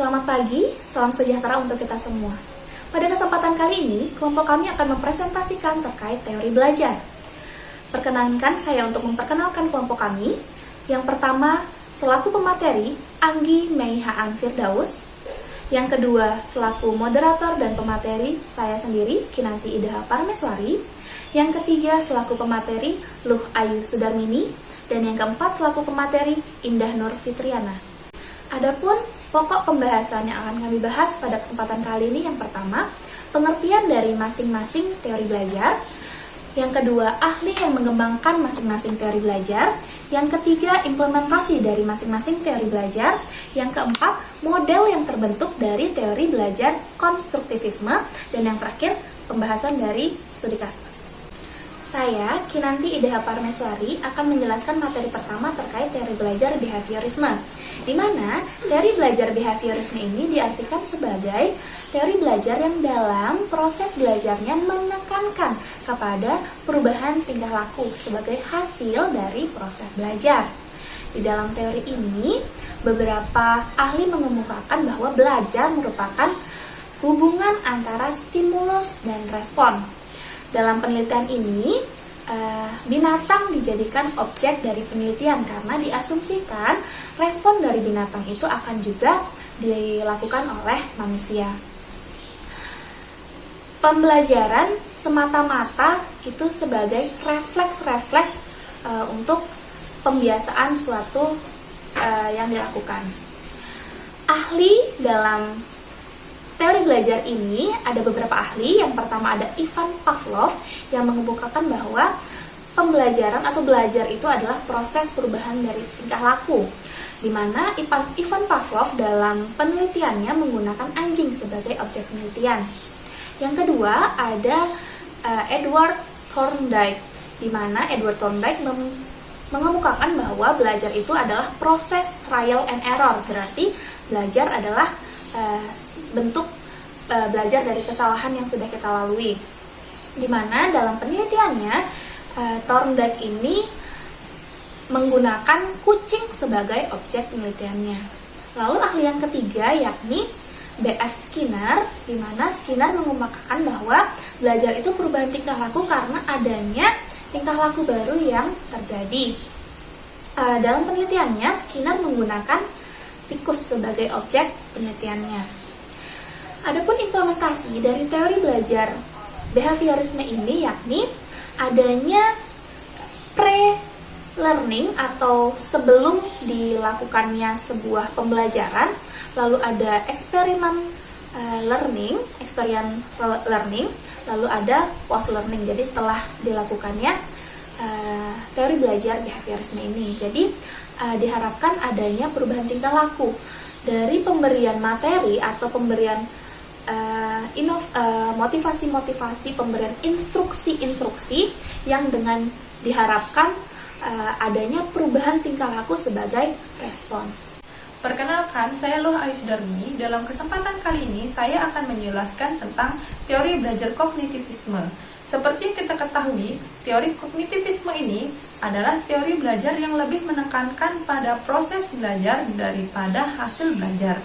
Selamat pagi, salam sejahtera untuk kita semua. Pada kesempatan kali ini, kelompok kami akan mempresentasikan terkait teori belajar. Perkenankan saya untuk memperkenalkan kelompok kami. Yang pertama, selaku pemateri, Anggi Mei Haan Firdaus. Yang kedua, selaku moderator dan pemateri, saya sendiri, Kinanti Ida Parmeswari. Yang ketiga, selaku pemateri, Luh Ayu Sudarmini. Dan yang keempat, selaku pemateri, Indah Nur Fitriana. Adapun pokok pembahasan yang akan kami bahas pada kesempatan kali ini, yang pertama, pengertian dari masing-masing teori belajar. Yang kedua, ahli yang mengembangkan masing-masing teori belajar. Yang ketiga, implementasi dari masing-masing teori belajar. Yang keempat, model yang terbentuk dari teori belajar konstruktivisme. Dan yang terakhir, pembahasan dari studi kasus. Saya, Kinanti Ida Parmeswari, akan menjelaskan materi pertama terkait teori belajar behaviorisme, di mana teori belajar behaviorisme ini diartikan sebagai teori belajar yang dalam proses belajarnya menekankan kepada perubahan tingkah laku sebagai hasil dari proses belajar. Di dalam teori ini, beberapa ahli mengemukakan bahwa belajar merupakan hubungan antara stimulus dan respon. Dalam penelitian ini, binatang dijadikan objek dari penelitian karena diasumsikan respon dari binatang itu akan juga dilakukan oleh manusia. Pembelajaran semata-mata itu sebagai refleks-refleks untuk pembiasaan suatu yang dilakukan. Ahli dalam teori belajar ini ada beberapa ahli. Yang pertama ada Ivan Pavlov yang mengemukakan bahwa pembelajaran atau belajar itu adalah proses perubahan dari tingkah laku, di mana Ivan Pavlov dalam penelitiannya menggunakan anjing sebagai objek penelitian. Yang kedua ada Edward Thorndike, di mana Edward Thorndike mengemukakan bahwa belajar itu adalah proses trial and error, berarti belajar adalah bentuk belajar dari kesalahan yang sudah kita lalui, di mana dalam penelitiannya Thorndike ini menggunakan kucing sebagai objek penelitiannya. Lalu ahli yang ketiga yakni B.F. Skinner, di mana Skinner mengemukakan bahwa belajar itu perubahan tingkah laku karena adanya tingkah laku baru yang terjadi. Dalam penelitiannya Skinner menggunakan tikus sebagai objek penelitiannya. Adapun implementasi dari teori belajar behaviorisme ini yakni adanya pre-learning atau sebelum dilakukannya sebuah pembelajaran, lalu ada eksperimen learning, lalu ada post-learning. Jadi setelah dilakukannya teori belajar behaviorisme ini. Jadi diharapkan adanya perubahan tingkah laku dari pemberian materi atau pemberian motivasi-motivasi, pemberian instruksi-instruksi yang dengan diharapkan adanya perubahan tingkah laku sebagai respon. Perkenalkan, saya Luh Ayu Sudarmini. Dalam kesempatan kali ini saya akan menjelaskan tentang teori belajar kognitivisme. Seperti yang kita ketahui, teori kognitivisme ini adalah teori belajar yang lebih menekankan pada proses belajar daripada hasil belajar.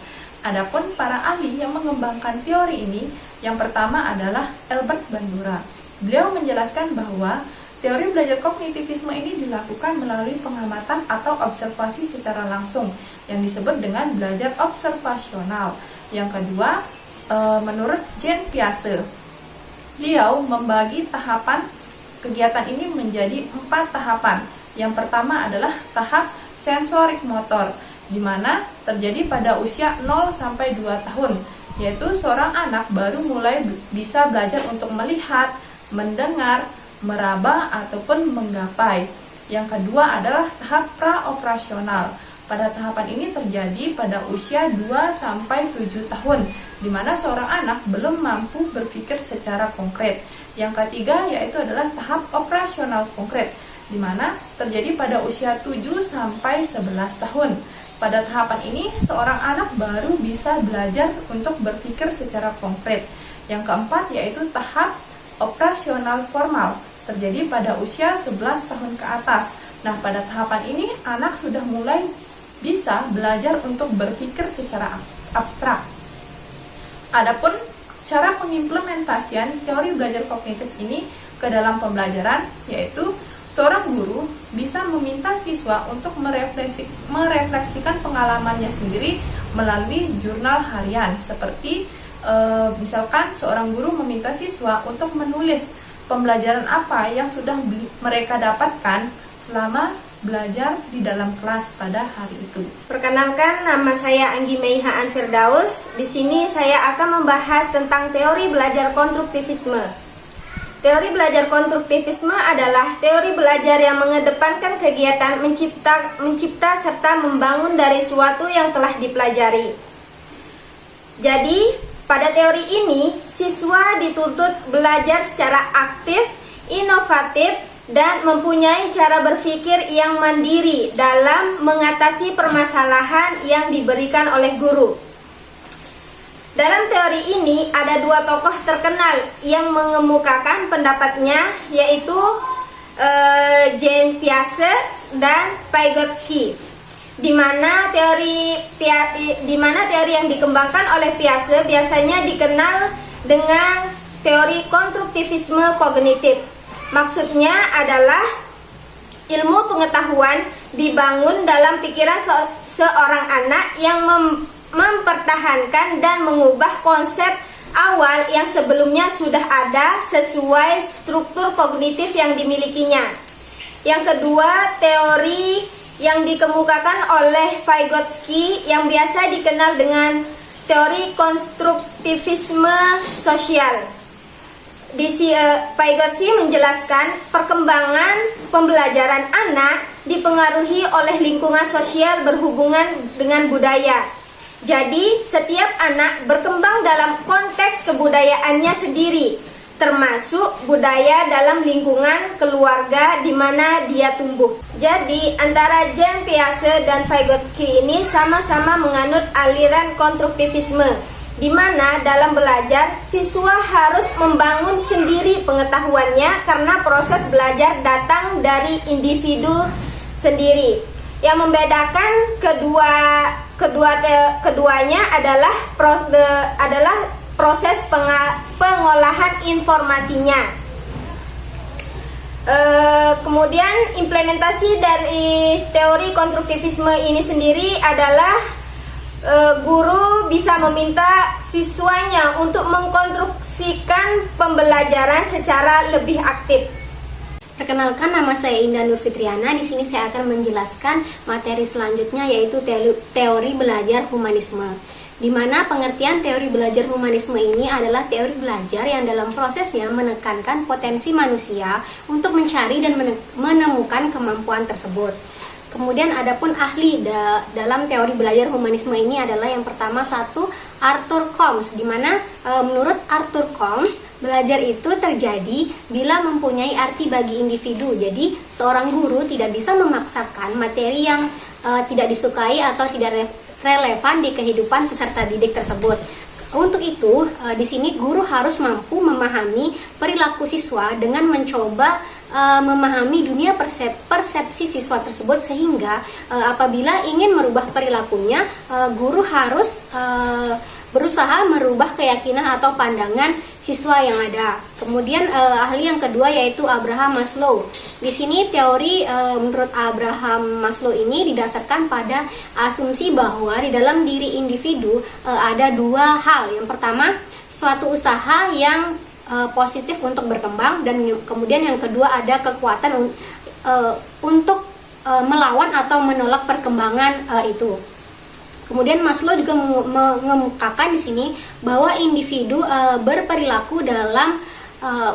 Adapun para ahli yang mengembangkan teori ini, yang pertama adalah Albert Bandura. Beliau menjelaskan bahwa teori belajar kognitivisme ini dilakukan melalui pengamatan atau observasi secara langsung, yang disebut dengan belajar observasional. Yang kedua, menurut Jean Piaget, beliau membagi tahapan kegiatan ini menjadi 4 tahapan. Yang pertama adalah tahap sensorik motor, di mana terjadi pada usia 0-2 tahun, yaitu seorang anak baru mulai bisa belajar untuk melihat, mendengar, meraba, ataupun menggapai. Yang kedua adalah tahap praoperasional. Pada tahapan ini terjadi pada usia 2-7 tahun, di mana seorang anak belum mampu berpikir secara konkret. Yang ketiga yaitu adalah tahap operasional konkret, di mana terjadi pada usia 7-11 tahun. Pada tahapan ini, seorang anak baru bisa belajar untuk berpikir secara konkret. Yang keempat yaitu tahap operasional formal, terjadi pada usia 11 tahun ke atas. Nah, pada tahapan ini, anak sudah mulai bisa belajar untuk berpikir secara abstrak. Adapun cara pengimplementasian teori belajar kognitif ini ke dalam pembelajaran, yaitu seorang guru bisa meminta siswa untuk merefleksikan pengalamannya sendiri melalui jurnal harian, seperti misalkan seorang guru meminta siswa untuk menulis pembelajaran apa yang sudah mereka dapatkan selama belajar di dalam kelas pada hari itu. Perkenalkan, nama saya Anggi Meihaan Firdaus. Di sini saya akan membahas tentang teori belajar konstruktivisme. Teori belajar konstruktivisme adalah teori belajar yang mengedepankan kegiatan mencipta serta membangun dari suatu yang telah dipelajari. Jadi, pada teori ini, siswa dituntut belajar secara aktif, inovatif, dan mempunyai cara berpikir yang mandiri dalam mengatasi permasalahan yang diberikan oleh guru. Dalam teori ini ada dua tokoh terkenal yang mengemukakan pendapatnya, yaitu Jean Piaget dan Vygotsky. Di mana teori yang dikembangkan oleh Piaget biasanya dikenal dengan teori konstruktivisme kognitif. Maksudnya adalah ilmu pengetahuan dibangun dalam pikiran seorang anak yang mempertahankan dan mengubah konsep awal yang sebelumnya sudah ada sesuai struktur kognitif yang dimilikinya. Yang kedua, teori yang dikemukakan oleh Vygotsky yang biasa dikenal dengan teori konstruktivisme sosial. Vygotsky menjelaskan perkembangan pembelajaran anak dipengaruhi oleh lingkungan sosial berhubungan dengan budaya. Jadi, setiap anak berkembang dalam konteks kebudayaannya sendiri, termasuk budaya dalam lingkungan keluarga di mana dia tumbuh. Jadi, antara Jean Piaget dan Vygotsky ini sama-sama menganut aliran konstruktivisme, di mana dalam belajar siswa harus membangun sendiri pengetahuannya karena proses belajar datang dari individu sendiri. Yang membedakan keduanya adalah proses pengolahan informasinya. Kemudian implementasi dari teori konstruktivisme ini sendiri adalah guru bisa meminta siswanya untuk mengkonstruksikan pembelajaran secara lebih aktif. Perkenalkan, nama saya Indah Nur Fitriana. Di sini saya akan menjelaskan materi selanjutnya, yaitu teori belajar humanisme. Di mana pengertian teori belajar humanisme ini adalah teori belajar yang dalam prosesnya menekankan potensi manusia untuk mencari dan menemukan kemampuan tersebut. Kemudian adapun ahli dalam teori belajar humanisme ini adalah yang pertama Arthur Combs, di mana menurut Arthur Combs belajar itu terjadi bila mempunyai arti bagi individu. Jadi seorang guru tidak bisa memaksakan materi yang tidak disukai atau tidak relevan di kehidupan peserta didik tersebut. Untuk itu, di sini guru harus mampu memahami perilaku siswa dengan mencoba memahami dunia persepsi siswa tersebut, sehingga apabila ingin merubah perilakunya, guru harus berusaha merubah keyakinan atau pandangan siswa yang ada. Kemudian ahli yang kedua yaitu Abraham Maslow. Di sini teori menurut Abraham Maslow ini didasarkan pada asumsi bahwa di dalam diri individu ada dua hal. Yang pertama, suatu usaha yang positif untuk berkembang, dan kemudian yang kedua ada kekuatan untuk melawan atau menolak perkembangan itu. Kemudian Maslow juga mengemukakan di sini bahwa individu berperilaku dalam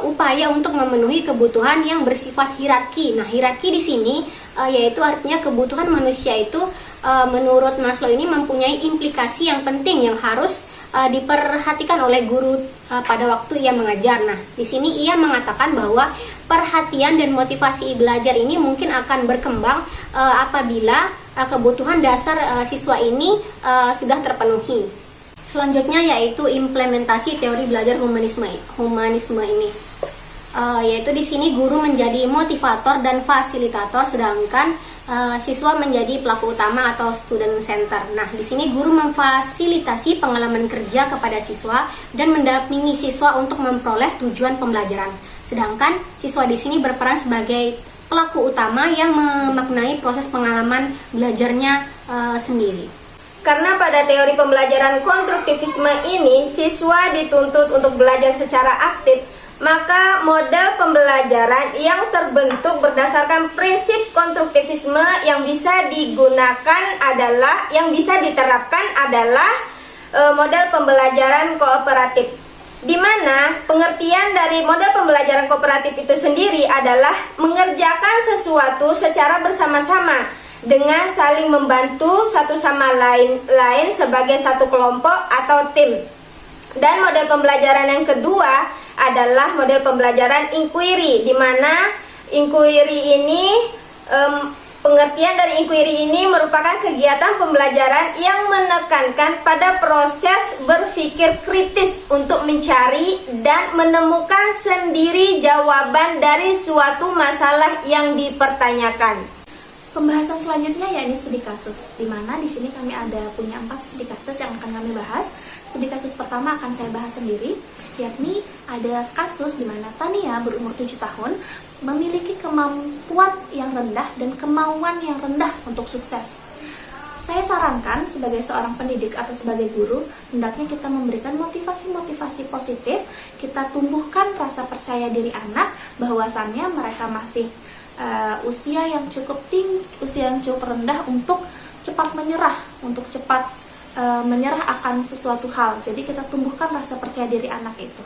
upaya untuk memenuhi kebutuhan yang bersifat hierarki. Nah, hierarki di sini yaitu artinya kebutuhan manusia itu menurut Maslow ini mempunyai implikasi yang penting yang harus diperhatikan oleh guru pada waktu ia mengajar. Nah, di sini ia mengatakan bahwa perhatian dan motivasi belajar ini mungkin akan berkembang apabila kebutuhan dasar siswa ini sudah terpenuhi. Selanjutnya yaitu implementasi teori belajar humanisme ini. Yaitu di sini guru menjadi motivator dan fasilitator, sedangkan siswa menjadi pelaku utama atau student center. Nah, di sini guru memfasilitasi pengalaman kerja kepada siswa dan mendampingi siswa untuk memperoleh tujuan pembelajaran. Sedangkan siswa di sini berperan sebagai pelaku utama yang memaknai proses pengalaman belajarnya sendiri. Karena pada teori pembelajaran konstruktivisme ini siswa dituntut untuk belajar secara aktif, maka model pembelajaran yang terbentuk berdasarkan prinsip konstruktivisme yang bisa diterapkan adalah model pembelajaran kooperatif. Di mana pengertian dari model pembelajaran kooperatif itu sendiri adalah mengerjakan sesuatu secara bersama-sama dengan saling membantu satu sama lain sebagai satu kelompok atau tim. Dan model pembelajaran yang kedua adalah model pembelajaran inquiry, di mana inquiry ini pengertian dari inquiry ini merupakan kegiatan pembelajaran yang menekankan pada proses berpikir kritis untuk mencari dan menemukan sendiri jawaban dari suatu masalah yang dipertanyakan. Pembahasan selanjutnya yakni studi kasus, di mana di sini kami punya 4 studi kasus yang akan kami bahas. Studi kasus pertama akan saya bahas sendiri, yakni ada kasus di mana Tania berumur 7 tahun memiliki kemampuan yang rendah dan kemauan yang rendah untuk sukses. Saya sarankan sebagai seorang pendidik atau sebagai guru, hendaknya kita memberikan motivasi-motivasi positif, kita tumbuhkan rasa percaya diri anak bahwasannya mereka masih usia yang cukup tinggi, usia yang cukup rendah untuk cepat menyerah, menyerah akan sesuatu hal. Jadi kita tumbuhkan rasa percaya diri anak itu.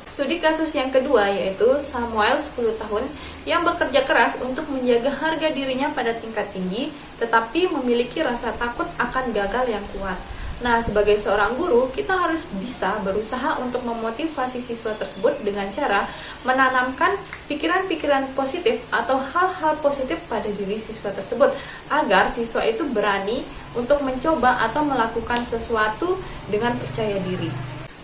Studi kasus yang kedua yaitu Samuel 10 tahun yang bekerja keras untuk menjaga harga dirinya pada tingkat tinggi, tetapi memiliki rasa takut akan gagal yang kuat. Nah, sebagai seorang guru, kita harus bisa berusaha untuk memotivasi siswa tersebut dengan cara menanamkan pikiran-pikiran positif atau hal-hal positif pada diri siswa tersebut, agar siswa itu berani untuk mencoba atau melakukan sesuatu dengan percaya diri.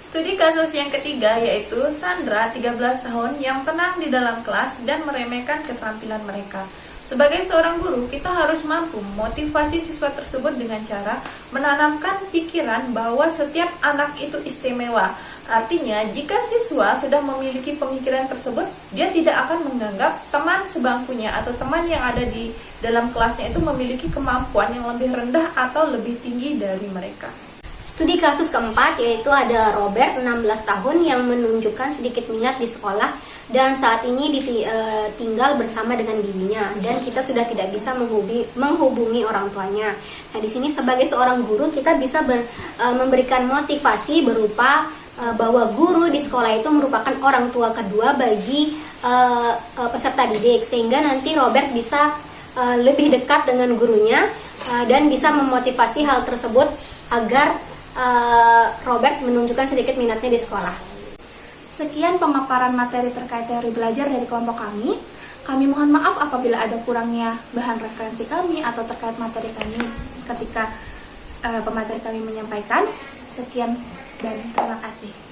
Studi kasus yang ketiga yaitu Sandra, 13 tahun, yang tenang di dalam kelas dan meremehkan keterampilan mereka. Sebagai seorang guru, kita harus mampu memotivasi siswa tersebut dengan cara menanamkan pikiran bahwa setiap anak itu istimewa. Artinya, jika siswa sudah memiliki pemikiran tersebut, dia tidak akan menganggap teman sebangkunya atau teman yang ada di dalam kelasnya itu memiliki kemampuan yang lebih rendah atau lebih tinggi dari mereka. Studi kasus keempat yaitu ada Robert, 16 tahun, yang menunjukkan sedikit minat di sekolah dan saat ini tinggal bersama dengan bibinya, dan kita sudah tidak bisa menghubungi orang tuanya. Nah, di sini sebagai seorang guru kita bisa memberikan motivasi berupa bahwa guru di sekolah itu merupakan orang tua kedua bagi peserta didik, sehingga nanti Robert bisa lebih dekat dengan gurunya dan bisa memotivasi hal tersebut agar Robert menunjukkan sedikit minatnya di sekolah. Sekian pemaparan materi terkait teori belajar dari kelompok kami. Kami mohon maaf apabila ada kurangnya bahan referensi kami atau terkait materi kami ketika pemateri kami menyampaikan. Sekian dan terima kasih.